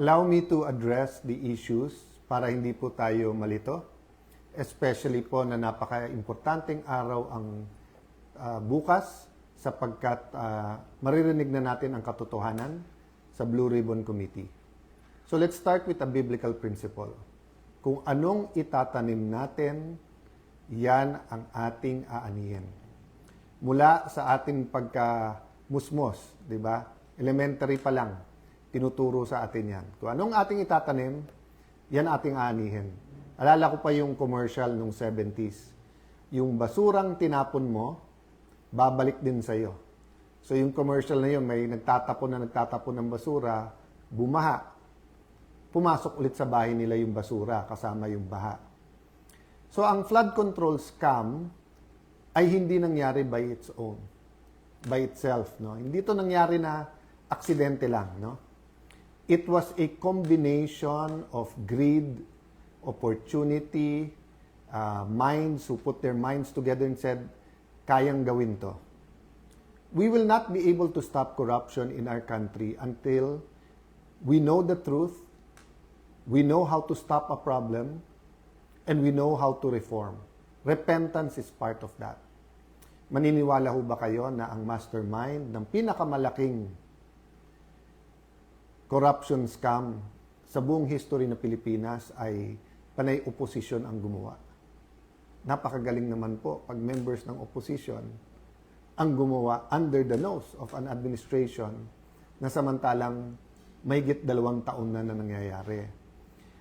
Allow me to address the issues para hindi po tayo malito, especially po na napaka-importanting araw ang bukas sapagkat maririnig na natin ang katotohanan sa Blue Ribbon Committee. So let's start with a biblical principle. Kung anong itatanim natin, yan ang ating aanihin. Mula sa ating pagkamusmos, di ba? Elementary pa lang, tinuturo sa atin yan. Kung anong ating itatanim, yan ating aanihin. Alala ko pa yung commercial nung 70s. Yung basurang tinapon mo, babalik din sa'yo. So yung commercial na yun, may nagtatapon ng basura, bumaha. Pumasok ulit sa bahay nila yung basura kasama yung baha. So ang flood control scam ay hindi nangyari by its own, by itself, no? Hindi to nangyari na aksidente lang, no? It was a combination of greed, opportunity, minds who put their minds together and said, kayang gawin to. We will not be able to stop corruption in our country until we know the truth, we know how to stop a problem, and we know how to reform. Repentance is part of that. Maniniwala ho ba kayo na ang mastermind ng pinakamalaking corruption scam sa buong history ng Pilipinas ay panay oposisyon ang gumawa? Napakagaling naman po pag members ng opposition ang gumawa under the nose of an administration na samantalang mahigit 2 taon na nangyayari.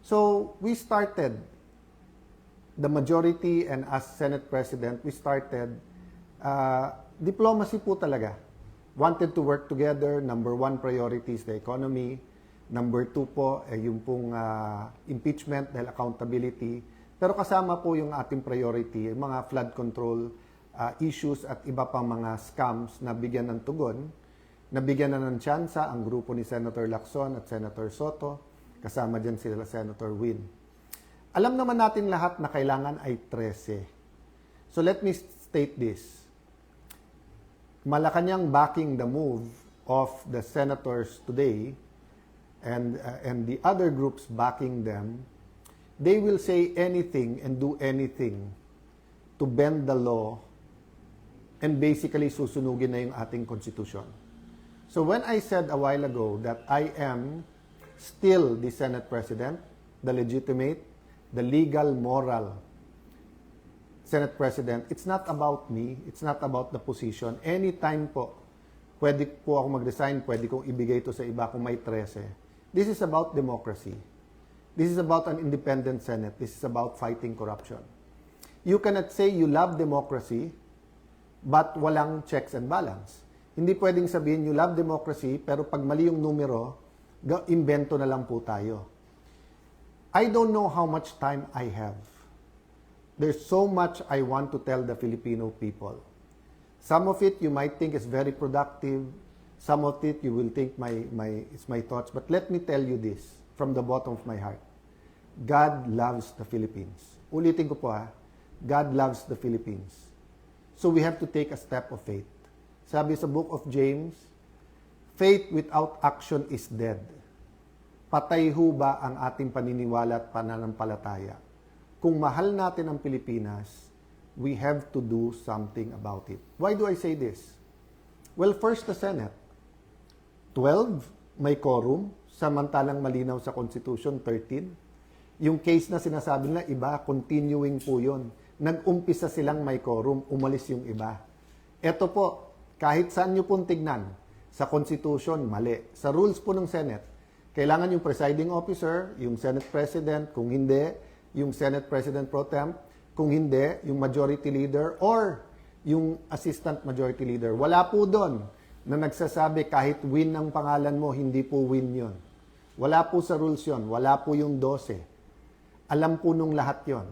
So, we started, the majority and as Senate President, we started diplomacy po talaga. Wanted to work together. Number 1 priority is the economy. Number 2 po, yung pong impeachment dahil accountability. Pero kasama po yung ating priority, yung mga flood control issues at iba pang mga scams na bigyan ng tugon. Nabigyan na ng tsansa ang grupo ni Senator Lacson at Senator Soto. Kasama dyan sila Senator Win. Alam naman natin lahat na kailangan ay 13. So let me state this. Malacanang backing the move of the senators today and the other groups backing them, they will say anything and do anything to bend the law and basically susunugin na yung ating konstitusyon. So when I said a while ago that I am still the Senate President, the legitimate, the legal, moral Senate President, it's not about me, it's not about the position. Anytime po, pwede po ako mag-resign, pwede kong ibigay ito sa iba kung may 13. This is about democracy. This is about an independent Senate. This is about fighting corruption. You cannot say you love democracy, but walang checks and balance. Hindi pwedeng sabihin you love democracy, pero pag mali yung numero, invento na lang po tayo. I don't know how much time I have. There's so much I want to tell the Filipino people. Some of it you might think is very productive. Some of it you will think it's my thoughts. But let me tell you this from the bottom of my heart. God loves the Philippines. Ulitin ko po God loves the Philippines. So we have to take a step of faith. Sabi sa book of James, faith without action is dead. Patay ho ba ang ating paniniwala at pananampalataya? Kung mahal natin ang Pilipinas, we have to do something about it. Why do I say this? Well, first the Senate. 12, may quorum, samantalang malinaw sa Constitution, 13. Yung case na sinasabi nila, iba, continuing po yun. Nag-umpisa silang may quorum, umalis yung iba. Ito po, kahit saan nyo pong tignan, sa Constitution, mali. Sa rules po ng Senate, kailangan yung presiding officer, yung Senate President, kung hindi, yung Senate President Pro Tem, kung hindi, yung Majority Leader or yung Assistant Majority Leader. Wala po doon na nagsasabi kahit win ang pangalan mo, hindi po win yon. Wala po sa rules yon. Wala po yung 12. Alam po nung lahat yon.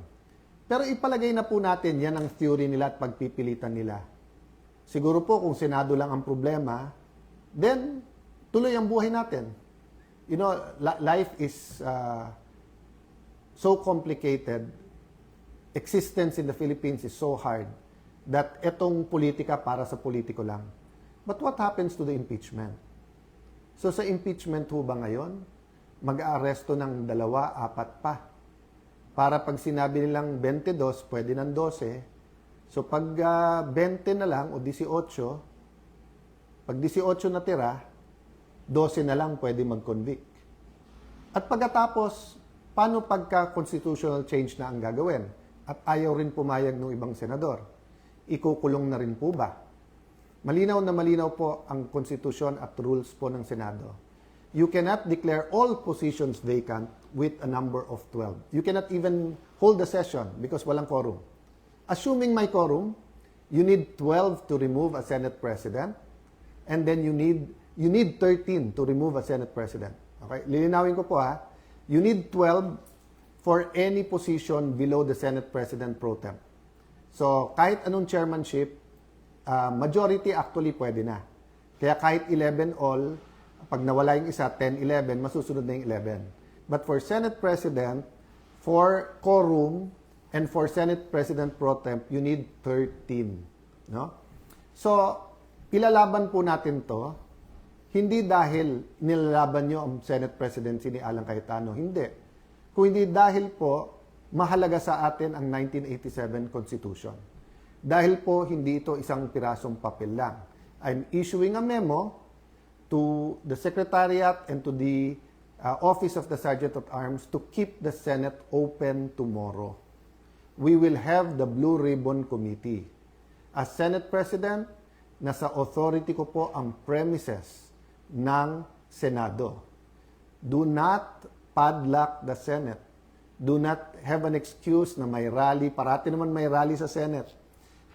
Pero ipalagay na po natin, yan ang theory nila at pagpipilitan nila. Siguro po kung Senado lang ang problema, then tuloy ang buhay natin. You know, life is so complicated, existence in the Philippines is so hard that etong politika para sa politiko lang. But what happens to the impeachment? So sa impeachment ho ba ngayon, mag-aaresto ng 2, 4 pa. Para pag sinabi nilang 22, pwede ng 12. So pag 20 na lang o 18, pag 18 na tira, 12 na lang pwede mag-convict. At pagkatapos, paano pagka constitutional change na ang gagawin? At ayaw rin pumayag ng ibang senador. Ikukulong na rin po ba? Malinaw na malinaw po ang konstitusyon at rules po ng Senado. You cannot declare all positions vacant with a number of 12. You cannot even hold a session because walang quorum. Assuming may quorum, you need 12 to remove a Senate President, and then you need 13 to remove a Senate President. Okay? Lilinawin ko po ha. You need 12 for any position below the Senate President pro tem. So, kahit anong chairmanship, majority actually pwede na. Kaya kahit 11 all, pag nawala yung isa, 10, 11, masusunod na yung 11. But for Senate President, for quorum, and for Senate President pro temp, you need 13. No? So, ilalaban po natin to, hindi dahil nilalaban nyo ang Senate Presidency ni Alan Cayetano. Hindi. Kung hindi dahil po, mahalaga sa atin ang 1987 Constitution. Dahil po, hindi ito isang pirasong papel lang. I'm issuing a memo to the Secretariat and to the Office of the Sergeant at Arms to keep the Senate open tomorrow. We will have the Blue Ribbon Committee. As Senate President, nasa authority ko po ang premises ng Senado. Do not padlock the Senate. Do not have an excuse na may rally. Parati naman may rally sa Senate.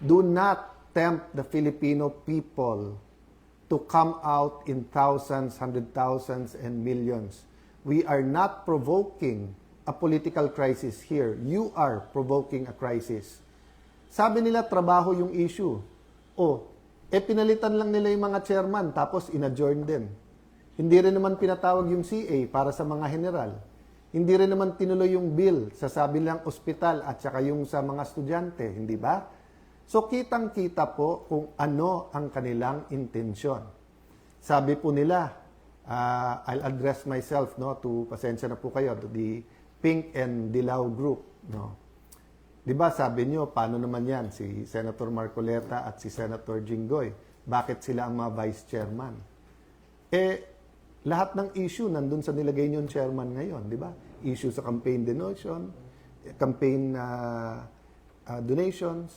Do not tempt the Filipino people to come out in thousands, hundred thousands, and millions. We are not provoking a political crisis here. You are provoking a crisis. Sabi nila, trabaho yung issue. Pinalitan lang nila yung mga chairman, tapos in-adjourn din. Hindi rin naman pinatawag yung CA para sa mga general. Hindi rin naman tinuloy yung bill sa sabi lang ospital at saka yung sa mga estudyante, hindi ba? So, kitang-kita po kung ano ang kanilang intensyon. Sabi po nila, I'll address myself to, pasensya na po kayo, to the Pink and Dilaw group. No? Di ba sabi nyo, paano naman yan? Si Senator Marcoleta at si Senator Jinggoy. Bakit sila ang mga vice chairman? Lahat ng issue nandun sa nilagay nyo chairman ngayon. Di ba? Issue sa campaign donations,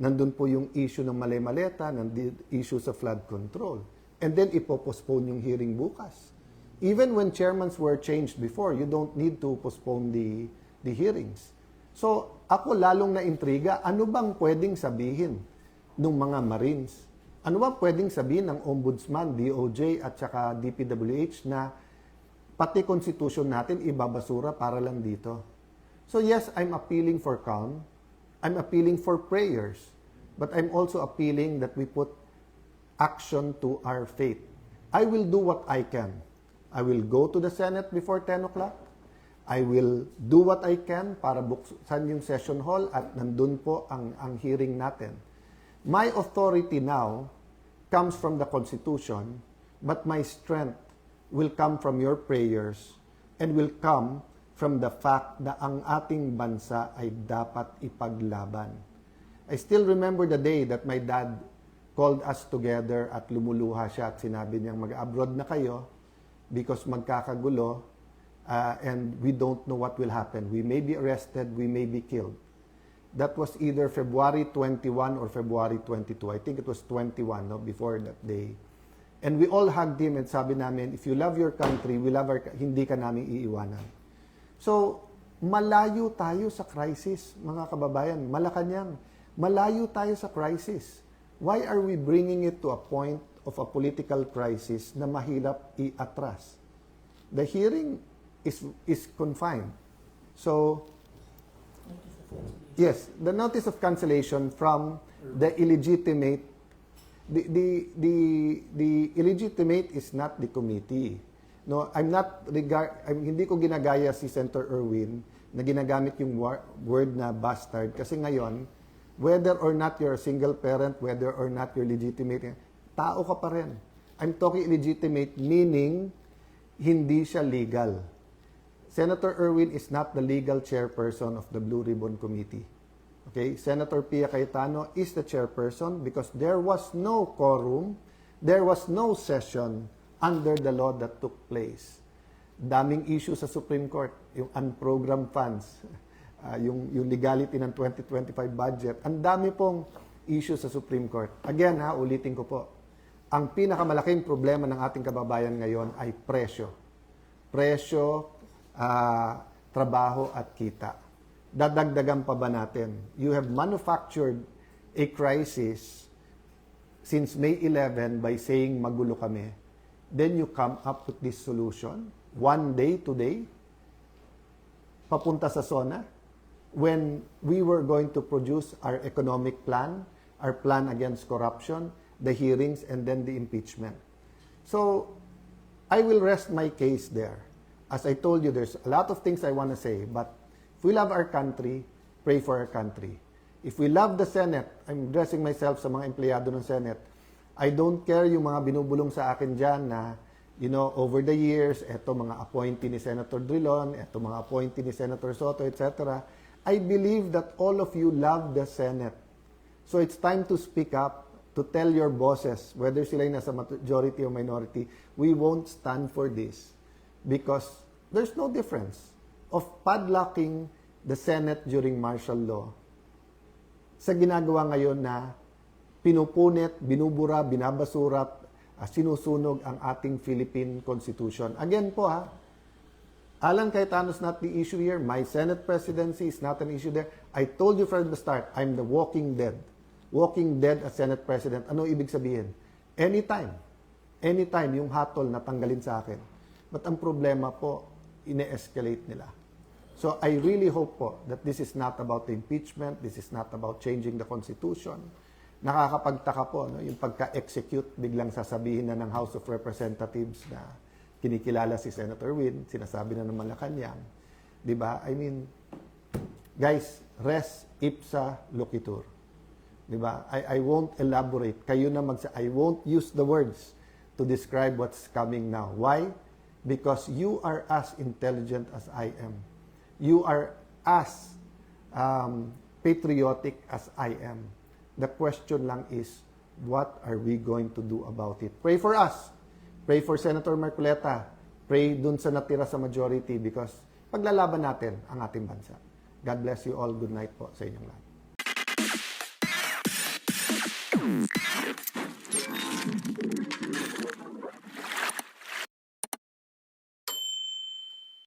nandun po yung issue ng malay-maleta, nandun issue sa flood control. And then, ipopostpone yung hearing bukas. Even when chairmans were changed before, you don't need to postpone the hearings. So, ako lalong na-intriga, ano bang pwedeng sabihin ng mga Marines? Ano bang pwedeng sabihin ng Ombudsman, DOJ at saka DPWH na pati Constitution natin ibabasura para lang dito? So yes, I'm appealing for calm. I'm appealing for prayers. But I'm also appealing that we put action to our faith. I will do what I can. I will go to the Senate before 10 o'clock. I will do what I can para buksan yung session hall at nandun po ang hearing natin. My authority now comes from the Constitution, but my strength will come from your prayers and will come from the fact na ang ating bansa ay dapat ipaglaban. I still remember the day that my dad called us together at lumuluha siya at sinabi niyang mag-abroad na kayo because magkakagulo and we don't know what will happen. We may be arrested, we may be killed. That was either February 21 or February 22. I think it was 21, before that day. And we all hugged him and sabi namin, if you love your country, we love hindi ka namin iiwanan. So, malayo tayo sa crisis, mga kababayan. Malacanang, malayo tayo sa crisis. Why are we bringing it to a point of a political crisis na mahirap i-atras? The hearing is confined. So, yes, the notice of cancellation from the illegitimate, the illegitimate is not the committee. No, hindi ko ginagaya si Senator Erwin na ginagamit yung word na bastard kasi ngayon, whether or not you're a single parent, whether or not you're legitimate, tao ka pa rin. I'm talking illegitimate meaning hindi siya legal. Senator Erwin is not the legal chairperson of the Blue Ribbon Committee. Okay? Senator Pia Cayetano is the chairperson because there was no quorum, there was no session under the law that took place. Daming issue sa Supreme Court, yung unprogrammed funds, yung legality ng 2025 budget. Ang dami pong issue sa Supreme Court. Again, ulitin ko po. Ang pinakamalaking problema ng ating kababayan ngayon ay presyo. Presyo, trabaho at kita. Dadagdagan pa ba natin? You have manufactured a crisis since May 11 by saying magulo kami. Then you come up with this solution. One day today, papunta sa SONA, when we were going to produce our economic plan, our plan against corruption, the hearings, and then the impeachment. So, I will rest my case there. As I told you, there's a lot of things I want to say, but if we love our country, pray for our country. If we love the Senate, I'm addressing myself sa mga empleyado ng Senate, I don't care yung mga binubulong sa akin dyan na, you know, over the years, eto mga appointee ni Senator Drilon, eto mga appointee ni Senator Soto, etc. I believe that all of you love the Senate. So it's time to speak up, to tell your bosses, whether sila yung nasa majority or minority, we won't stand for this. Because there's no difference of padlocking the Senate during martial law sa ginagawa ngayon na pinupunit, binubura, binabasura, sinusunog ang ating Philippine Constitution. Again po Alan Cayetano is not the issue here. My Senate presidency is not an issue there. I told you from the start, I'm the walking dead. Walking dead as Senate President. Ano ibig sabihin? Anytime yung hatol na tanggalin sa akin. But ang problema po, ine-escalate nila. So I really hope po that this is not about the impeachment, this is not about changing the Constitution. Nakakapagtaka po, no? Yung pagka-execute, biglang sasabihin na ng House of Representatives na kinikilala si Senator Win, sinasabi na ng Malacanang. Diba? I mean, guys, res ipsa loquitur. Diba? I won't elaborate. Kayo na I won't use the words to describe what's coming now. Why? Because you are as intelligent as I am. You are as patriotic as I am. The question lang is, what are we going to do about it? Pray for us. Pray for Senator Marcoleta. Pray dun sa natira sa majority because paglalaban natin ang ating bansa. God bless you all. Good night po sa inyong lahat.